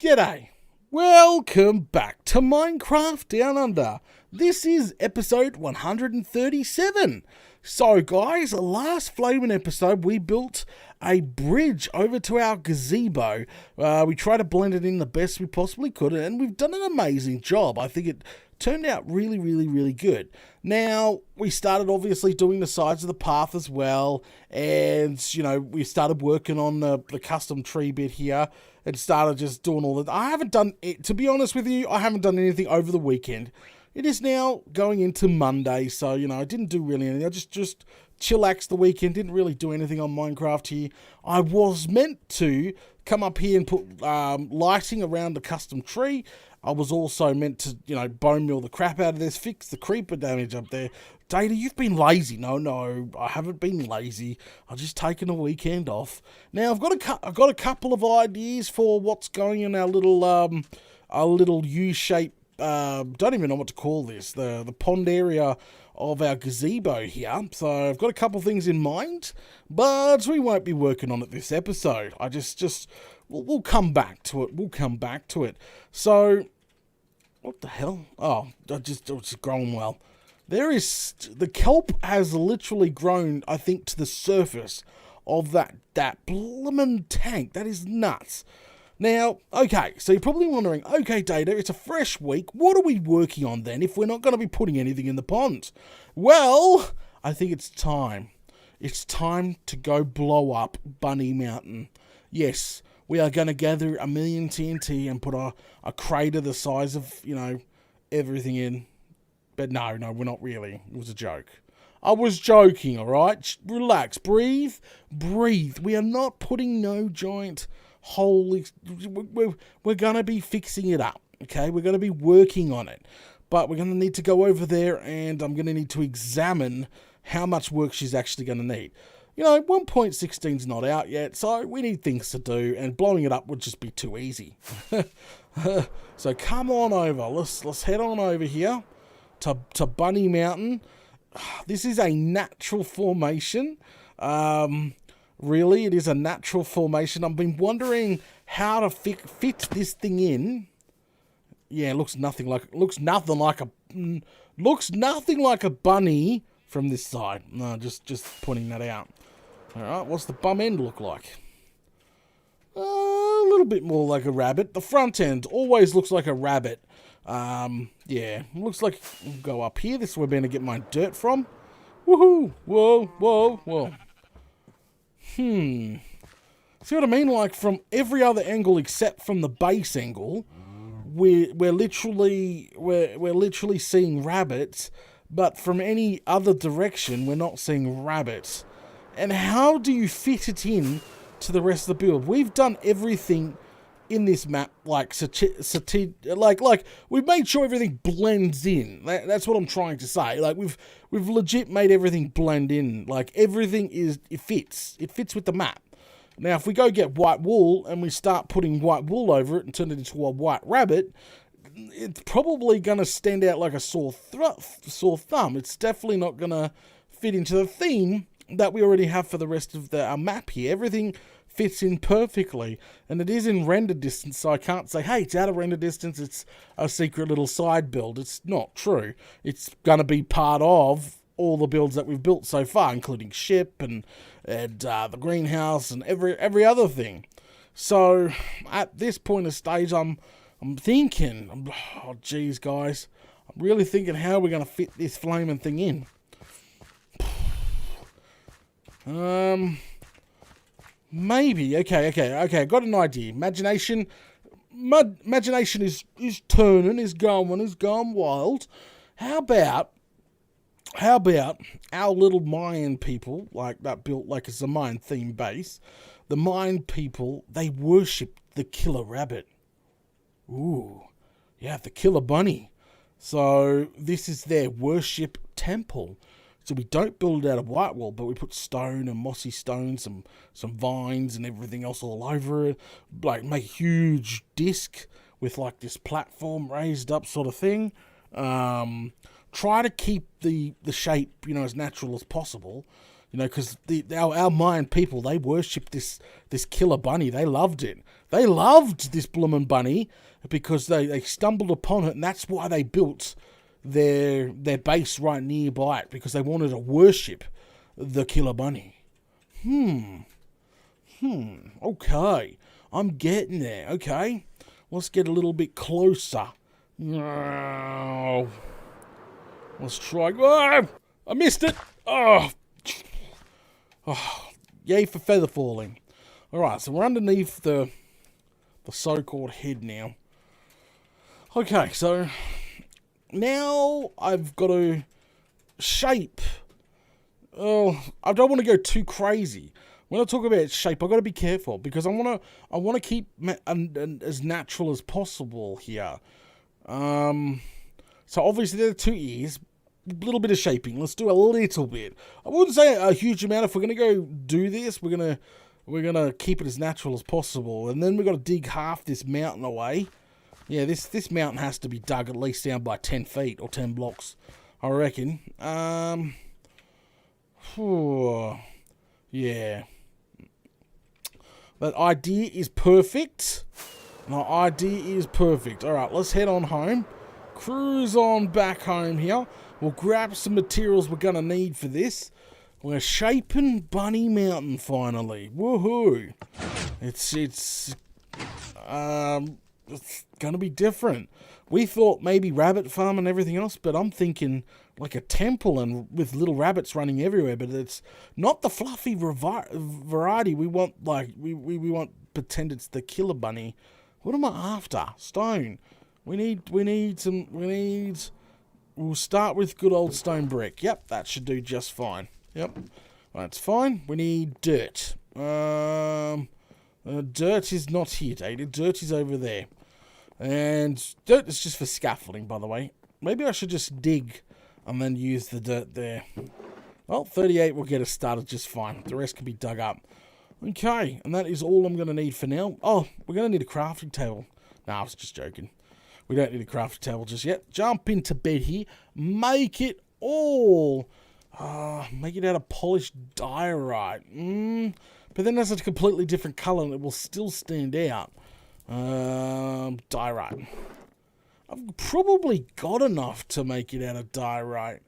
G'day. Welcome back to Minecraft Down Under. This is episode 137. So guys, last flaming episode we built a bridge over to our gazebo. We tried to blend it in the best we possibly could, and we've done an amazing job. I think it turned out really good. Now, we started obviously doing the sides of the path as well, and we started working on the custom tree bit here and started just doing all that. I haven't done it, to be honest with you, I haven't done anything over the weekend. It is now going into Monday, so I didn't do really anything. I just chillaxed the weekend, didn't really do anything on Minecraft here. I was meant to come up here and put lighting around the custom tree. I was also meant to, bone meal the crap out of this, fix the creeper damage up there. Data, you've been lazy. No, I haven't been lazy. I've just taken a weekend off. Now, I've got a couple of ideas for what's going in our little U-shaped, don't even know what to call this, the pond area of our gazebo here. So I've got a couple of things in mind, but we won't be working on it this episode. We'll come back to it. So, what the hell? Oh, it's growing well. The kelp has literally grown, I think, to the surface of that bloomin' tank. That is nuts. Now, okay, so you're probably wondering, okay, Data, it's a fresh week. What are we working on then if we're not going to be putting anything in the pond? Well, I think it's time. It's time to go blow up Bunny Mountain. Yes, we are going to gather 1 million TNT and put a crater the size of, everything in. But no, we're not really. It was a joke. I was joking, all right? Relax. Breathe. We are not putting no giant hole. We're going to be fixing it up, okay? We're going to be working on it. But we're going to need to go over there, and I'm going to need to examine how much work she's actually going to need. 1.16 is not out yet, so we need things to do, and blowing it up would just be too easy. So come on over. Let's head on over here to Bunny Mountain. This is a natural formation. Really, it is a natural formation. I've been wondering how to fit this thing in. Yeah, it looks nothing like a bunny from this side. No, just pointing that out. All right, what's the bum end look like? A little bit more like a rabbit. The front end always looks like a rabbit. Yeah, looks like we'll go up here. This is where I'm going to get my dirt from. Woohoo! Whoa. See what I mean? Like from every other angle except from the base angle, we're literally seeing rabbits, but from any other direction we're not seeing rabbits. And how do you fit it in to the rest of the build? We've done everything in this map, like we've made sure everything blends in. That's what I'm trying to say. Like we've legit made everything blend in. Like everything it fits with the map. Now, if we go get white wool and we start putting white wool over it and turn it into a white rabbit, it's probably going to stand out like a sore thumb. It's definitely not going to fit into the theme that we already have for the rest of our map here. Everything fits in perfectly, and it is in render distance, so I can't say, hey, it's out of render distance, it's a secret little side build. It's not true. It's going to be part of all the builds that we've built so far, including ship and the greenhouse and every other thing. So at this point of stage, I'm thinking, oh geez guys, I'm really thinking how we're going to fit this flaming thing in. Maybe. Okay. I got an idea. Imagination is turning, is going wild. How about our little Mayan people, like that built like it's a Mayan theme base? The Mayan people, they worship the killer rabbit. Ooh, yeah, the killer bunny. So this is their worship temple. So we don't build it out of white wool, but we put stone and mossy stone, some vines and everything else all over it. Like make a huge disc with like this platform raised up sort of thing. Try to keep the shape, as natural as possible. Because our Mayan people, they worship this killer bunny. They loved it. They loved this bloomin' bunny because they stumbled upon it, and that's why they built their base right nearby it, because they wanted to worship the killer bunny. Okay. I'm getting there. Okay. Let's get a little bit closer. No. Let's try. Oh, I missed it. Oh. Yay for feather falling. Alright, so we're underneath the so-called head now. Okay, so now I've got to shape. Oh, I don't want to go too crazy. When I talk about shape, I've got to be careful because I want to keep as natural as possible here. So obviously there are 2 ears, a little bit of shaping. Let's do a little bit. I wouldn't say a huge amount. If we're gonna go do this, we're gonna keep it as natural as possible, and then we've got to dig half this mountain away. Yeah, this mountain has to be dug at least down by 10 feet or 10 blocks, I reckon. Yeah. That idea is perfect. My idea is perfect. Alright, let's head on home. Cruise on back home here. We'll grab some materials we're going to need for this. We're shaping Bunny Mountain finally. Woohoo! It's going to be different. We thought maybe rabbit farm and everything else, but I'm thinking like a temple and with little rabbits running everywhere. But it's not the fluffy variety. We want we want pretend it's the killer bunny. What am I after? Stone. We'll start with good old stone brick. Yep, that should do just fine. Yep, that's fine. We need dirt. Dirt is not here, Data. Dirt is over there. And dirt is just for scaffolding, by the way. Maybe I should just dig and then use the dirt there. Well, 38 will get us started just fine. The rest can be dug up. Okay, and that is all I'm going to need for now. Oh, we're going to need a crafting table. No, I was just joking. We don't need a crafting table just yet. Jump into bed here. Make it all. Make it out of polished diorite. But then that's a completely different colour and it will still stand out. Diorite. I've probably got enough to make it out of diorite.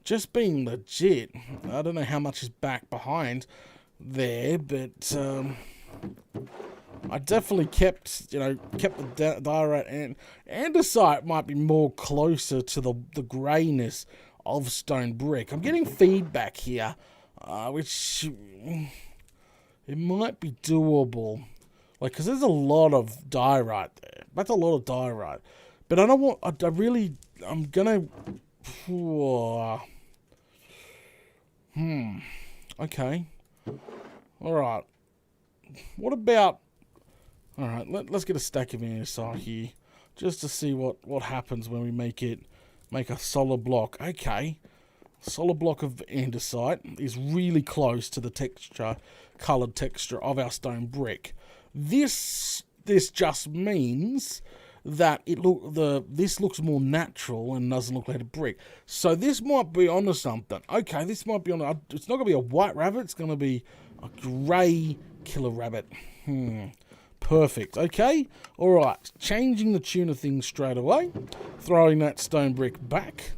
Just being legit. I don't know how much is back behind there, but I definitely kept the diorite, and andesite might be more closer to the greyness of stone brick. I'm getting feedback here, which it might be doable. Like, because there's a lot of diorite there. That's a lot of diorite. But I don't want, I'm gonna, okay. Alright. What about, alright, let's get a stack of andesite here, just to see what happens when we make a solid block. Okay. Solid block of andesite is really close to the coloured texture of our stone brick. This just means that this looks more natural and doesn't look like a brick. So this might be onto something. Okay, this might be on. It's not going to be a white rabbit. It's going to be a grey killer rabbit. Perfect. Okay. All right. Changing the tune of things straight away. Throwing that stone brick back.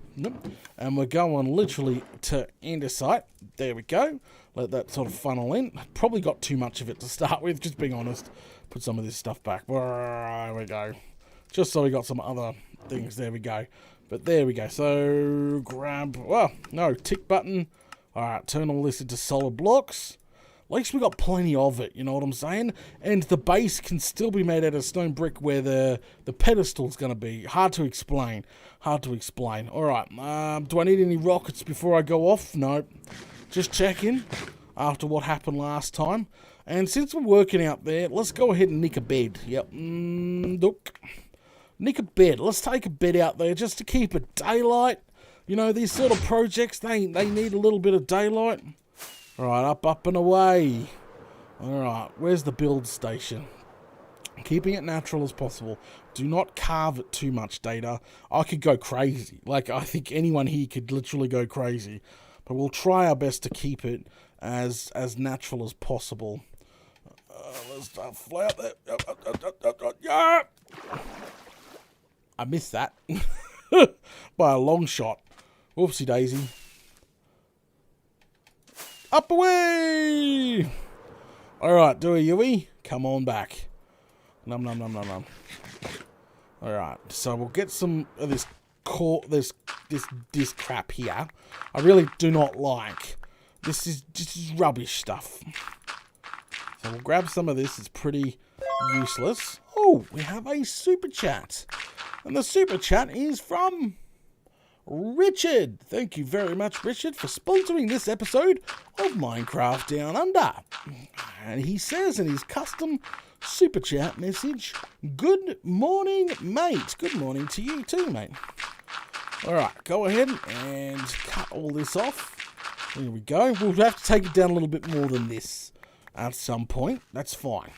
And we're going literally to andesite. There we go. Let that sort of funnel in. Probably got too much of it to start with, just being honest. Put some of this stuff back. There we go. Just so we got some other things. There we go. But there we go. So grab, well, no, tick button. Alright, turn all this into solid blocks. At least we got plenty of it, you know what I'm saying? And the base can still be made out of stone brick where the pedestal's going to be. Hard to explain. Alright, do I need any rockets before I go off? No. Just checking after what happened last time. And since we're working out there, let's go ahead and nick a bed. Yep. Look. Nick a bed. Let's take a bed out there just to keep it daylight. You know, these sort of projects, they need a little bit of daylight. Alright, up and away. Alright, where's the build station? Keeping it natural as possible. Do not carve it too much, Data. I could go crazy. Like, I think anyone here could literally go crazy. But we'll try our best to keep it as natural as possible. Let's fly up there. Yeah! I missed that by a long shot. Whoopsie daisy. Up away! Alright, do a Yui. Come on back. Num num num num num. Alright, so we'll get some of this crap here. I really do not like. This is rubbish stuff. So we'll grab some of this. It's pretty useless. Oh, we have a super chat. And the super chat is from Richard. Thank you very much, Richard, for sponsoring this episode of Minecraft Down Under. And he says in his custom super chat message, good morning, mate. Good morning to you too, mate. Alright, go ahead and cut all this off. There we go. We'll have to take it down a little bit more than this at some point. That's fine.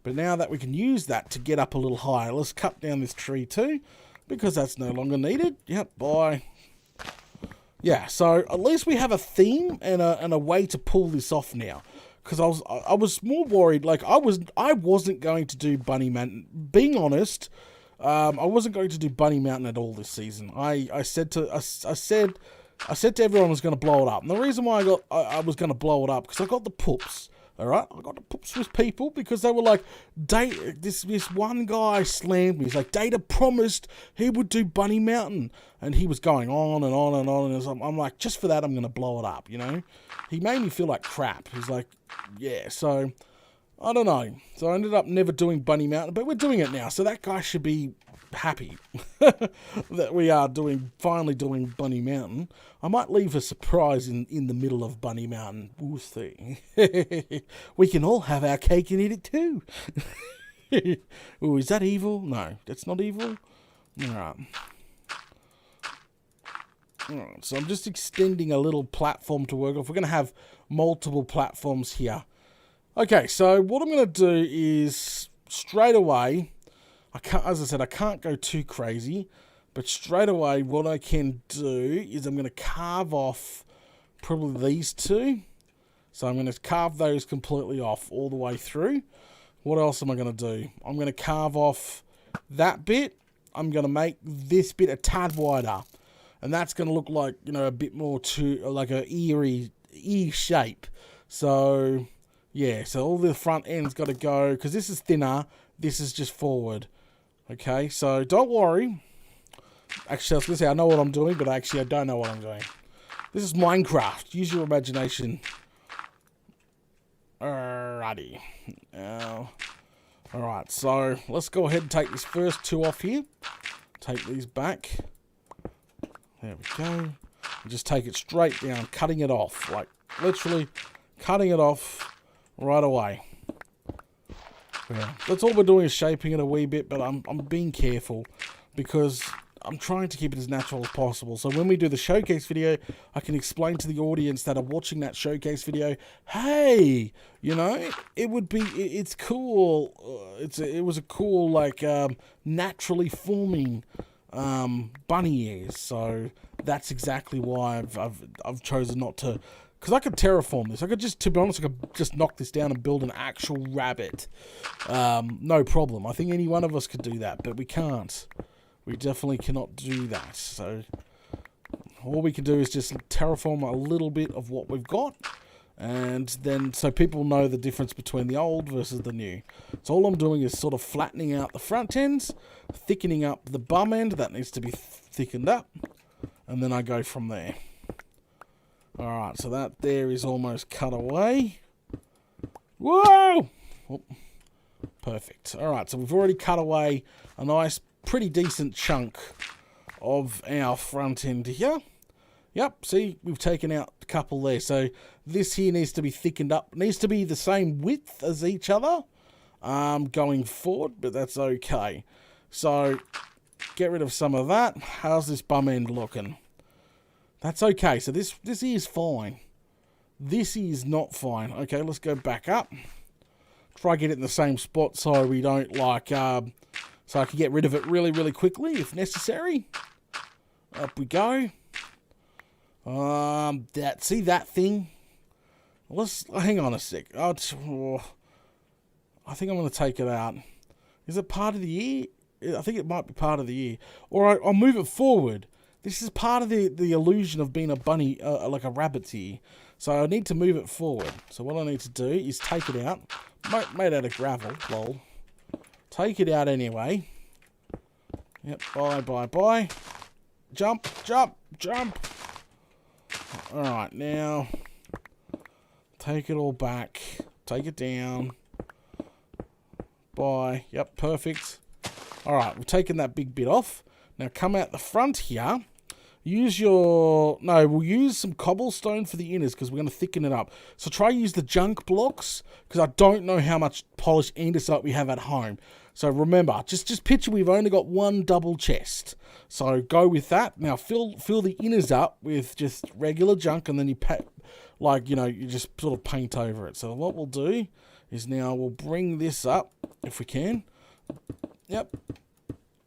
But now that we can use that to get up a little higher, let's cut down this tree too, because that's no longer needed. Yep, bye. Yeah, so at least we have a theme and a way to pull this off now. Because I was more worried. Like I wasn't going to do Bunny Mountain. Being honest, I wasn't going to do Bunny Mountain at all this season. I said to everyone I was going to blow it up. And the reason why I was going to blow it up because I got the poops. All right, I got the poops with people because they were like, this one guy slammed me. He's like, Data promised he would do Bunny Mountain, and he was going on and on and on. And I'm like, just for that, I'm gonna blow it up. You know, he made me feel like crap. He's like, yeah. So I don't know. So I ended up never doing Bunny Mountain, but we're doing it now. So that guy should be happy that we are finally doing Bunny Mountain. I might leave a surprise in the middle of Bunny Mountain. We'll see. We can all have our cake and eat it too. Ooh, is that evil? No, that's not evil. Alright. Alright, so I'm just extending a little platform to work off. We're going to have multiple platforms here. Okay, so what I'm going to do is straight away, as I said, I can't go too crazy, but straight away what I can do is I'm going to carve off probably these two. So I'm going to carve those completely off all the way through. What else am I going to do? I'm going to carve off that bit. I'm going to make this bit a tad wider. And that's going to look like, you know, a bit more like a ear shape. So, yeah, so all the front end's got to go, because this is thinner, this is just forward. Okay, so don't worry. Actually, I was going to say I know what I'm doing, but actually I don't know what I'm doing. This is Minecraft. Use your imagination. Alrighty. Alright, so let's go ahead and take these first two off here. Take these back. There we go. And just take it straight down, cutting it off. Like, literally cutting it off right away. Yeah, that's all we're doing is shaping it a wee bit, but I'm being careful because I'm trying to keep it as natural as possible. So when we do the showcase video, I can explain to the audience that are watching that showcase video, hey, you know, it's cool. It was a cool, like, naturally forming bunny ears. So that's exactly why I've chosen not to. Because I could terraform this. I could just, to be honest, I could just knock this down and build an actual rabbit. No problem. I think any one of us could do that, but we can't. We definitely cannot do that. So all we can do is just terraform a little bit of what we've got. And then, so people know the difference between the old versus the new. So all I'm doing is sort of flattening out the front ends, thickening up the bum end. That needs to be thickened up. And then I go from there. Alright, so that there is almost cut away. Whoa! Oh, perfect. Alright, so we've already cut away a nice, pretty decent chunk of our front end here. Yep, see, we've taken out a couple there. So this here needs to be thickened up. It needs to be the same width as each other going forward, but that's okay. So get rid of some of that. How's this bum end looking? That's okay. So this is fine. This is not fine. Okay, let's go back up. Try get it in the same spot so we don't like... so I can get rid of it really, really quickly if necessary. Up we go. See that thing? Let's hang on a sec. I think I'm going to take it out. Is it part of the ear? I think it might be part of the ear. Or I'll move it forward. This is part of the illusion of being a bunny, like a rabbit's ear. So I need to move it forward. So what I need to do is take it out. Made out of gravel, lol. Take it out anyway. Yep, bye. Jump. Alright, now take it all back. Take it down. Bye. Yep, perfect. Alright, we've taken that big bit off. Now come out the front here. We'll use some cobblestone for the inners because we're going to thicken it up. So try use the junk blocks because I don't know how much polished andesite we have at home. So remember, just picture we've only got one double chest. So go with that. Now fill the inners up with just regular junk and then you you just sort of paint over it. So what we'll do is now we'll bring this up if we can. Yep.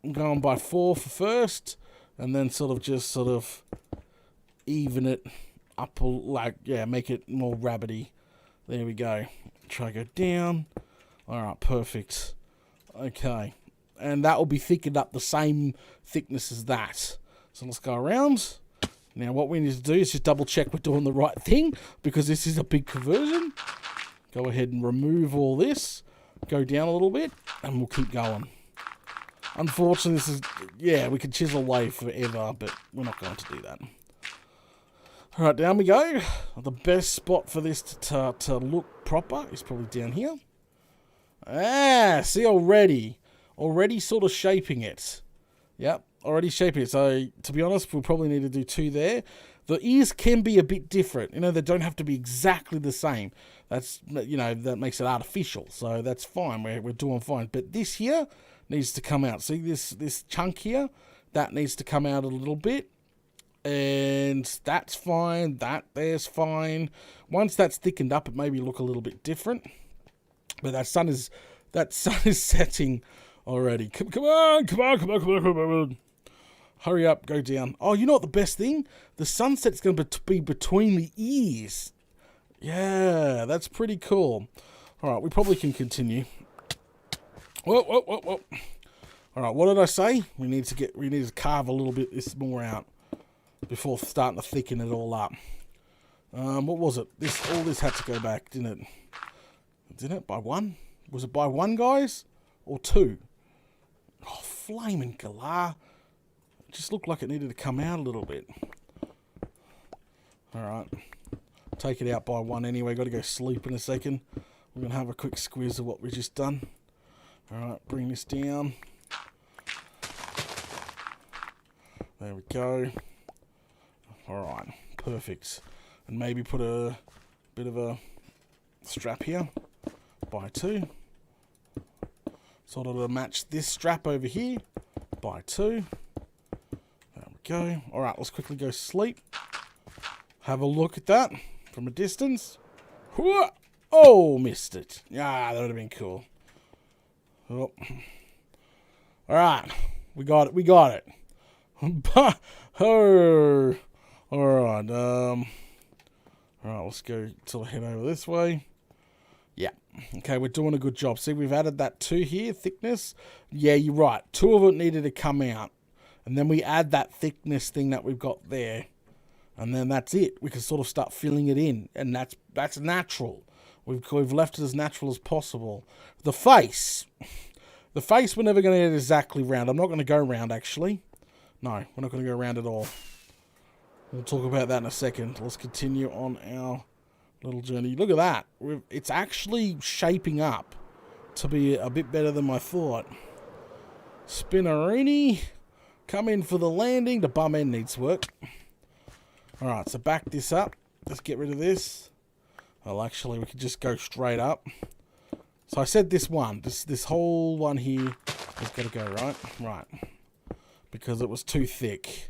I'm going by 4 for first. And then sort of even it up, make it more rabbity. There we go. Try to go down. Alright, perfect. Okay. And that will be thickened up the same thickness as that. So let's go around. Now what we need to do is just double check we're doing the right thing, because this is a big conversion. Go ahead and remove all this. Go down a little bit, and we'll keep going. Unfortunately, this is, we could chisel away forever, but we're not going to do that. Alright, down we go. The best spot for this to look proper is probably down here. See, already sort of shaping it. Yep, already shaping it. So, to be honest, we'll probably need to do 2 there. The ears can be a bit different. They don't have to be exactly the same. That's, that makes it artificial. So, that's fine. We're doing fine. But this here needs to come out. See this chunk here? That needs to come out a little bit. And that's fine. There's fine. Once that's thickened up, it maybe look a little bit different. But that sun is setting already. Come on. Hurry up, go down. Oh, you know what the best thing? The sunset's going to be between the ears. Yeah, that's pretty cool. All right, we probably can continue. Whoa. All right, what did I say? We need to carve a little bit this more out before starting to thicken it all up. What was it? All this had to go back, didn't it? Didn't it? By 1? Was it by 1, guys? Or 2? Oh, flaming galah. It just looked like it needed to come out a little bit. All right. Take it out by 1 anyway. Got to go sleep in a second. We're going to have a quick squeeze of what we've just done. Alright, bring this down. There we go. Alright, perfect. And maybe put a bit of a strap here. By 2. Sort of to match this strap over here. By 2. There we go. Alright, let's quickly go sleep. Have a look at that from a distance. Oh, missed it. Yeah, that would have been cool. Oh. Alright, we got it. Alright, let's go till I head over this way. Yeah, okay, we're doing a good job. See, we've added that 2 here, thickness. Yeah, you're right. 2 of it needed to come out. And then we add that thickness thing that we've got there. And then that's it. We can sort of start filling it in. And that's natural. We've left it as natural as possible. The face we're never going to get exactly round. I'm not going to go round, actually. No, we're not going to go round at all. We'll talk about that in a second. Let's continue on our little journey. Look at that. It's actually shaping up to be a bit better than I thought. Spinnerini. Come in for the landing. The bum end needs work. Alright, so back this up. Let's get rid of this. Well, actually, we could just go straight up. So I said this one. This whole one here has got to go, right? Right. Because it was too thick.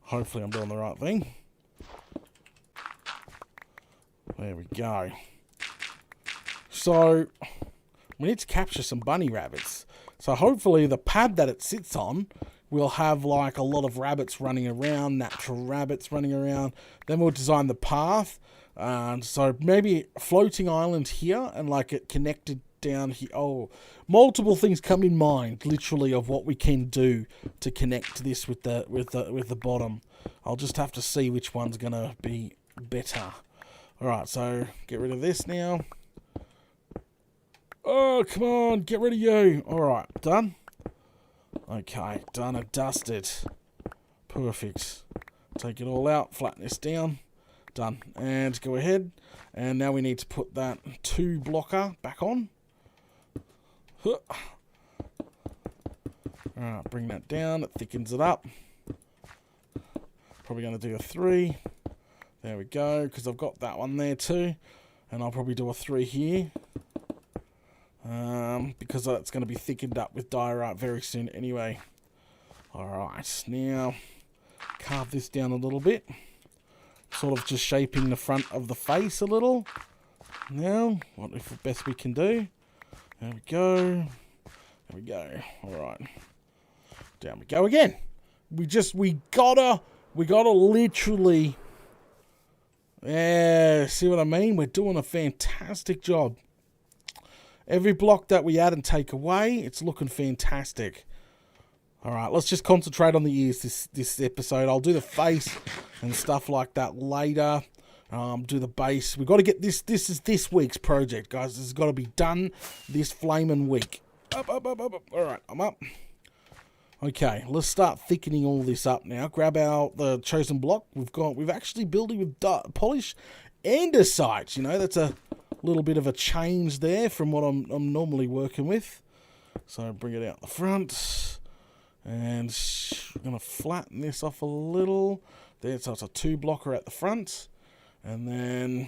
Hopefully I'm doing the right thing. There we go. So, we need to capture some bunny rabbits. So hopefully the pad that it sits on will have like a lot of rabbits running around, natural rabbits running around. Then we'll design the path. So maybe a floating island here and like it connected down here. Oh, multiple things come in mind, literally, of what we can do to connect this with the bottom. I'll just have to see which one's gonna be better. All right, so get rid of this now. Oh, come on, get rid of you. All right, done. Okay, done and dusted. Perfect. Take it all out, flatten this down. Done. And go ahead. And now we need to put that 2 blocker back on. Alright, bring that down. It thickens it up. Probably going to do a 3. There we go, because I've got that one there too. And I'll probably do a 3 here. Because it's going to be thickened up with diorite very soon anyway. Alright, now carve this down a little bit. Sort of just shaping the front of the face a little. Now, what if the best we can do? There we go. There we go. Alright. Down we go again. We gotta literally, yeah, see what I mean? We're doing a fantastic job. Every block that we add and take away, it's looking fantastic. Alright, let's just concentrate on the ears this episode. I'll do the face and stuff like that later. Do the base. We've got to get this. This is this week's project, guys. This has got to be done this flaming week. Up. Alright, I'm up. Okay, let's start thickening all this up now. Grab the chosen block. We've actually building with polish andesite. You know, that's a little bit of a change there from what I'm normally working with. So bring it out the front. And I'm going to flatten this off a little. There, so it's a 2 blocker at the front. And then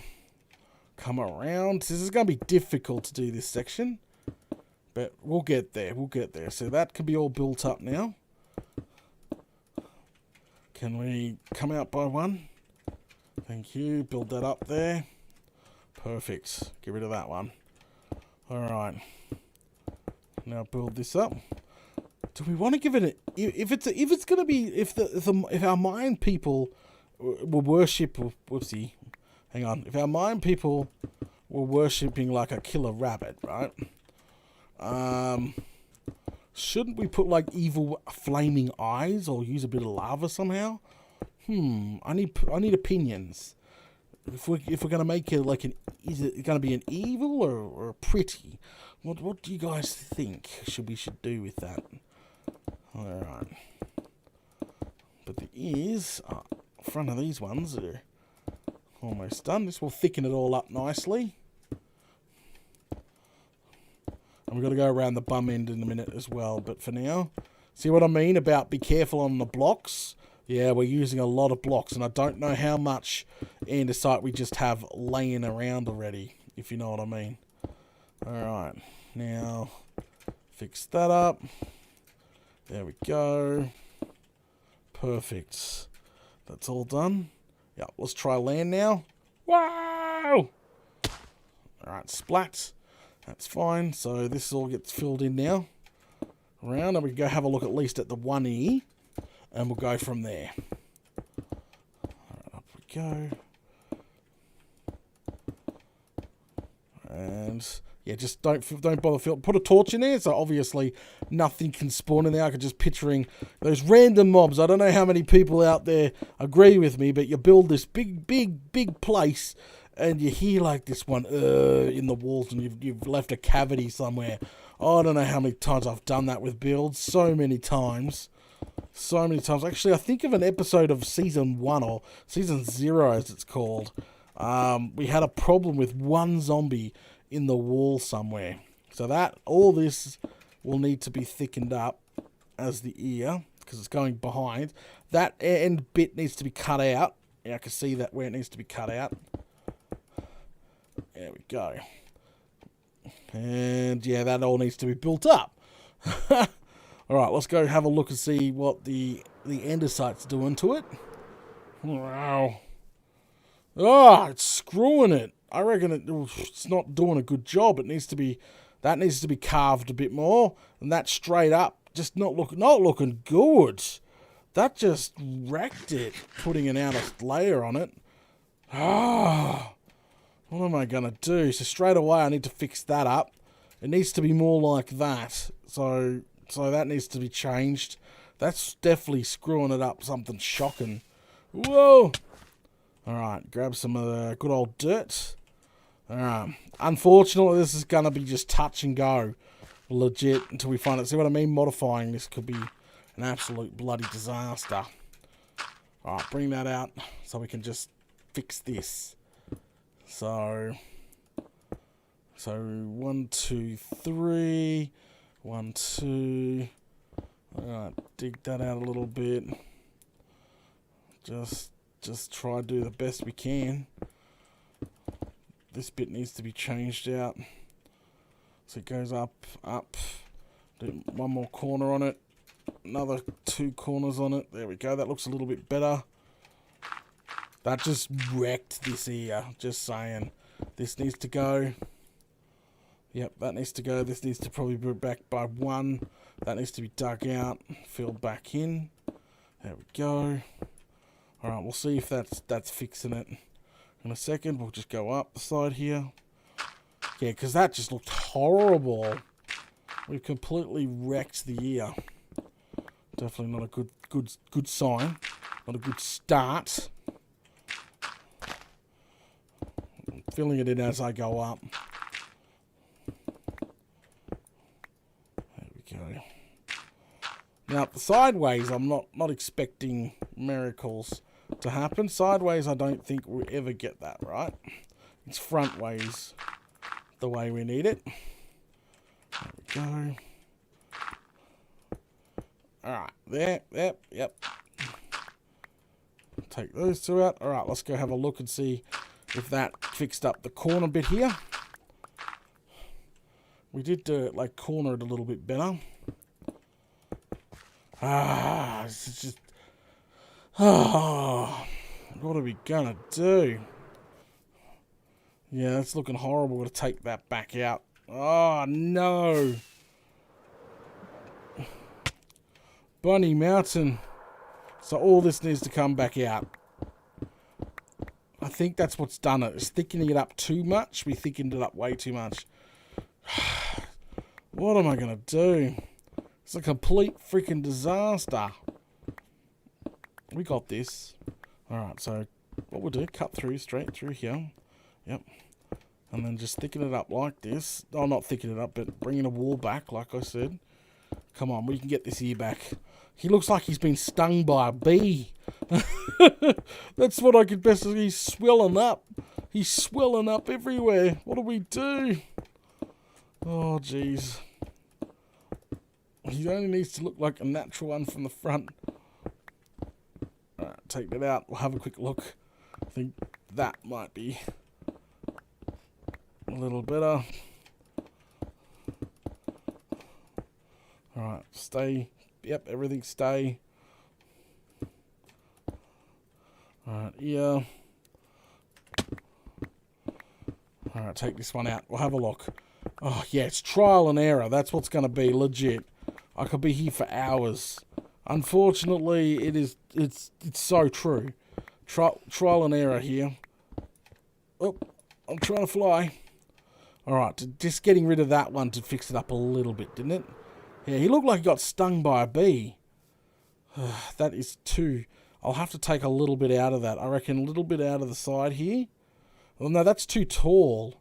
come around. This is going to be difficult to do this section. But we'll get there. So that can be all built up now. Can we come out by 1? Thank you. Build that up there. Perfect. Get rid of that one. Alright. Now build this up. Do we want to give it if our Mayan people were worship, whoopsie, hang on, if our Mayan people were worshipping like a killer rabbit, right? Shouldn't we put like evil flaming eyes or use a bit of lava somehow? I need opinions. If we're gonna make it like is it gonna be an evil or a pretty? What do you guys think we should do with that? Alright. But the ears, front of these ones are almost done. This will thicken it all up nicely. And we've got to go around the bum end in a minute as well. But for now, see what I mean about be careful on the blocks? Yeah, we're using a lot of blocks. And I don't know how much andesite we just have laying around already, if you know what I mean. Alright. Now, fix that up. There we go. Perfect. That's all done. Yeah, let's try land now. Wow! Alright, splat. That's fine. So this all gets filled in now. Around, and we can go have a look at least at the 1 ear. And we'll go from there. Alright, up we go. And yeah, just don't bother filling. Put a torch in there, so obviously nothing can spawn in there. I could just picturing those random mobs. I don't know how many people out there agree with me, but you build this big place, and you hear like this one in the walls, and you've left a cavity somewhere. Oh, I don't know how many times I've done that with builds. So many times. Actually, I think of an episode of season 1 or season 0, as it's called. We had a problem with one zombie in the wall somewhere. So that all this will need to be thickened up as the ear, because it's going behind. That end bit needs to be cut out. Yeah, I can see that where it needs to be cut out. There we go. And yeah, that all needs to be built up. Alright, let's go have a look and see what the andesite's doing to it. Wow. Oh, it's screwing it. I reckon it's not doing a good job. That needs to be carved a bit more, and that straight up just not looking good. That just wrecked it, putting an outer layer on it. Ah, what am I going to do? So straight away I need to fix that up. It needs to be more like that. So that needs to be changed. That's definitely screwing it up. Something shocking. Whoa! Alright, grab some of the good old dirt. Alright. Unfortunately, this is going to be just touch and go. Legit, until we find it. See what I mean? Modifying this could be an absolute bloody disaster. Alright, bring that out so we can just fix this. So 1, 2, 3. 1, 2. Alright, dig that out a little bit. Just try to do the best we can. This bit needs to be changed out. So it goes up. Do one more corner on it. Another 2 corners on it. There we go. That looks a little bit better. That just wrecked this ear. Just saying. This needs to go. Yep, that needs to go. This needs to probably be back by 1. That needs to be dug out. Filled back in. There we go. Alright, we'll see if that's fixing it. In a second, we'll just go up the side here. Yeah, because that just looked horrible. We've completely wrecked the ear. Definitely not a good sign. Not a good start. I'm filling it in as I go up. There we go. Now, the sideways, I'm not expecting miracles to happen. Sideways, I don't think we'll ever get that, right? It's front ways the way we need it. There we go. Alright, there, yep. Take those 2 out. Alright, let's go have a look and see if that fixed up the corner bit here. We did like corner it a little bit better. It's just... what are we gonna do? Yeah, it's looking horrible. We're gonna take that back out. Oh, no. Bunny Mountain. So all this needs to come back out. I think that's what's done it. It's thickening it up too much. We thickened it up way too much. What am I gonna do? It's a complete freaking disaster. We got this. Alright, so what we'll do, cut through, straight through here. Yep. And then just thicken it up like this. Oh, not thicken it up, but bringing a wall back, like I said. Come on, we can get this ear back. He looks like he's been stung by a bee. That's what I could best... He's swelling up. He's swelling up everywhere. What do we do? Oh, jeez. He only needs to look like a natural one from the front. Alright, take that out. We'll have a quick look. I think that might be a little better. Alright, stay. Yep, everything stay. Alright, ear. Alright, take this one out. We'll have a look. Oh, yeah, it's trial and error. That's what's going to be, legit. I could be here for hours. Unfortunately, it's so true. Trial and error here. Oh, I'm trying to fly. Alright, just getting rid of that one to fix it up a little bit, didn't it? Yeah, he looked like he got stung by a bee. That is too... I'll have to take a little bit out of that. I reckon a little bit out of the side here. Well, no, that's too tall.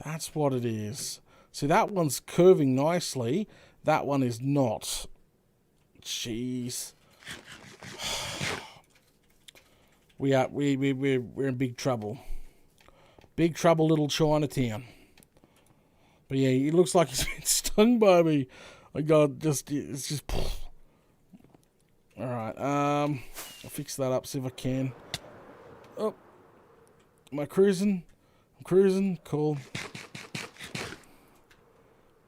That's what it is. See, that one's curving nicely. That one is not. Jeez. We're in big trouble. Big trouble, little Chinatown. But yeah, it looks like he's been stung by me. I got it's just. All right. I'll fix that up. See if I can. Oh, am I cruising? I'm cruising. Cool.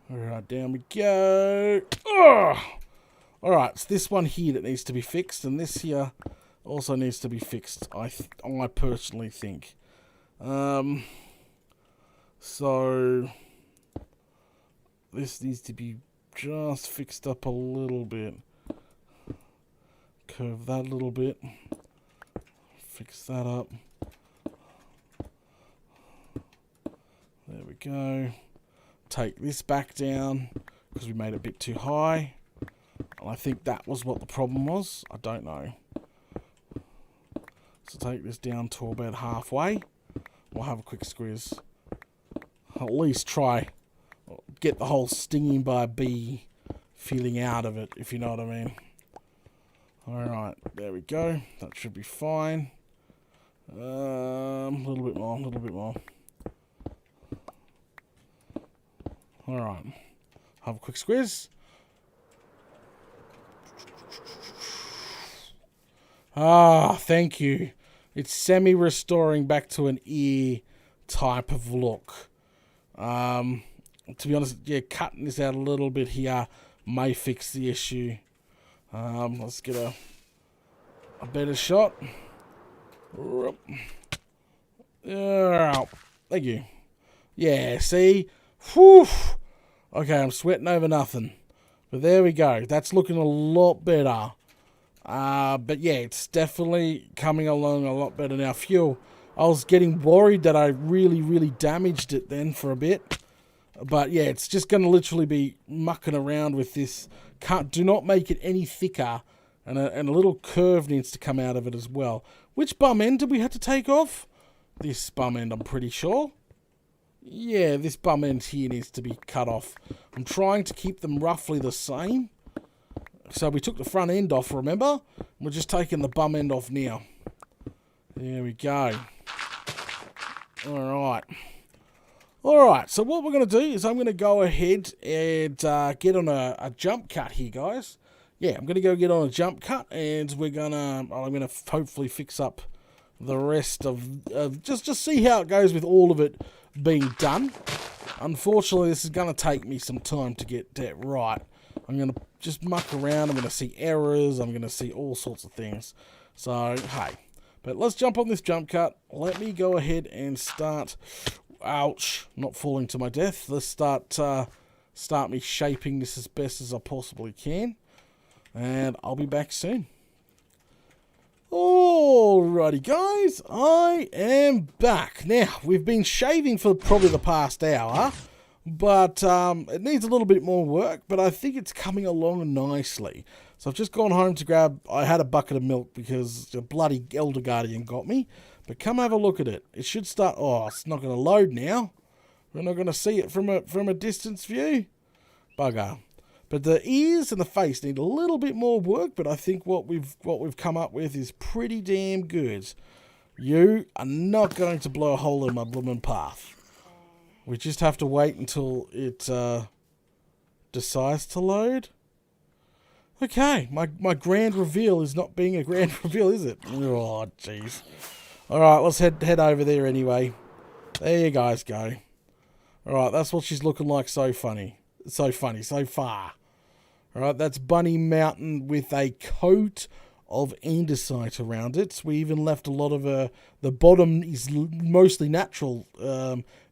All right, down we go. Oh! All right, it's this one here that needs to be fixed, and this here also needs to be fixed. I personally think. So this needs to be just fixed up a little bit. Curve that a little bit. Fix that up. go. Take this back down because we made it a bit too high. And I think that was what the problem was. I don't know. So take this down to about halfway. We'll have a quick squeeze. At least try get the whole stinging by a bee feeling out of it, if you know what I mean. Alright, there we go. That should be fine. A little bit more, a little bit more. Alright. Have a quick squeeze. Ah, thank you. It's semi-restoring back to an ear type of look. To be honest, yeah, cutting this out a little bit here may fix the issue. Let's get a better shot. Thank you. Yeah, see? Whew. Okay, I'm sweating over nothing. But there we go. That's looking a lot better. But yeah, it's definitely coming along a lot better now. Phew. I was getting worried that I really damaged it then for a bit. But yeah, it's just going to literally be mucking around with this. Do not make it any thicker. And a little curve needs to come out of it as well. Which bum end did we have to take off? This bum end, I'm pretty sure. Yeah, this bum end here needs to be cut off. I'm trying to keep them roughly the same. So we took the front end off, remember? We're just taking the bum end off now. There we go. Alright. Alright, so what we're going to do is I'm going to go ahead and get on a jump cut here, guys. Yeah, I'm going to go get on a jump cut, and I'm going to hopefully fix up the rest of just see how it goes with all of it being done. Unfortunately, this is going to take me some time to get that right. I'm going to just muck around. I'm going to see errors. I'm going to see all sorts of things. So, hey. But let's jump on this jump cut. Let me go ahead and start... Ouch. Not falling to my death. Let's start me shaping this as best as I possibly can. And I'll be back soon. Alrighty, guys. I am back. Now, we've been shaving for probably the past hour. But it needs a little bit more work, but I think it's coming along nicely. So I've just gone home to grab... I had a bucket of milk because the bloody Elder Guardian got me. But come have a look at it. It should start... Oh, it's not going to load now. We're not going to see it from a distance view. Bugger. But the ears and the face need a little bit more work, but I think what we've come up with is pretty damn good. You are not going to blow a hole in my blooming path. We just have to wait until it decides to load. Okay, my grand reveal is not being a grand reveal, is it? Oh, jeez. Alright, let's head over there anyway. There you guys go. Alright, that's what she's looking like so far. Alright, that's Bunny Mountain with a coat of andesite around it. We even left a lot of the bottom is mostly natural,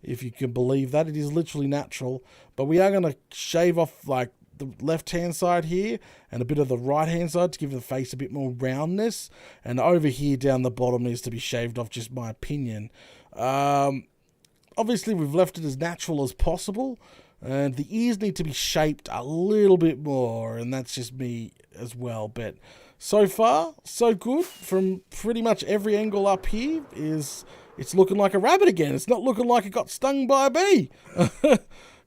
if you can believe that. It is literally natural. But we are going to shave off like the left-hand side here and a bit of the right-hand side to give the face a bit more roundness. And over here down the bottom needs to be shaved off, just my opinion. Obviously, we've left it as natural as possible. And the ears need to be shaped a little bit more. And that's just me as well. But so far, so good. From pretty much every angle up here it's looking like a rabbit again. It's not looking like it got stung by a bee.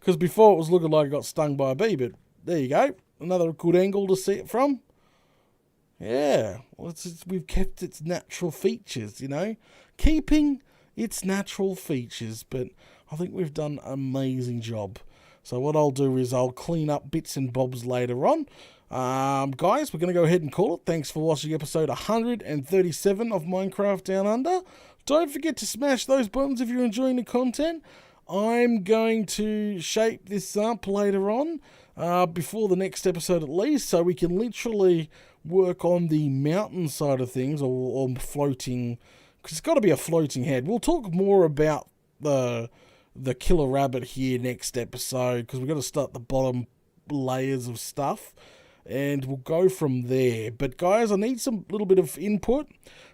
Because before it was looking like it got stung by a bee. But there you go. Another good angle to see it from. Yeah. Well, we've kept its natural features, you know. Keeping its natural features. But I think we've done an amazing job. So what I'll do is I'll clean up bits and bobs later on. Guys, we're going to go ahead and call it. Thanks for watching episode 137 of Minecraft Down Under. Don't forget to smash those buttons if you're enjoying the content. I'm going to shape this up later on, before the next episode at least, so we can literally work on the mountain side of things, or floating, because it's got to be a floating head. We'll talk more about the killer rabbit here next episode, because we've got to start the bottom layers of stuff. and we'll go from there. But guys, I need some little bit of input.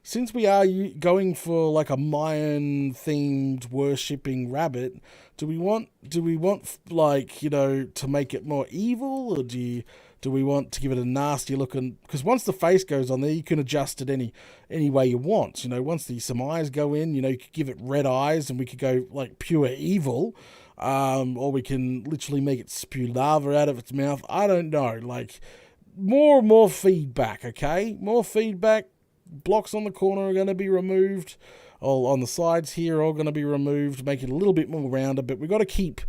Since we are going for like a Mayan themed worshipping rabbit, do we want like, you know, to make it more evil, or do we want to give it a nasty looking? Because once the face goes on there, you can adjust it any way you want. You know, once some eyes go in, you know, you could give it red eyes, and we could go like pure evil. Or we can literally make it spew lava out of its mouth. I don't know. Like, more feedback, okay? More feedback. Blocks on the corner are going to be removed. All on the sides here are all going to be removed, make it a little bit more rounded, but we've got to keep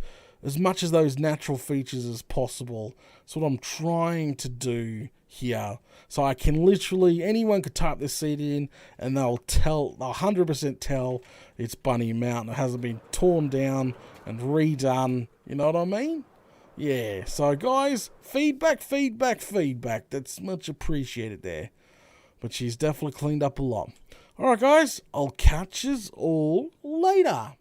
as much of those natural features as possible. That's what I'm trying to do here. So I can literally, anyone could type this seed in and they'll 100% tell it's Bunny Mountain. It hasn't been torn down and redone. You know what I mean? Yeah. So guys, feedback. That's much appreciated there. But she's definitely cleaned up a lot. Alright guys, I'll catch yous all later.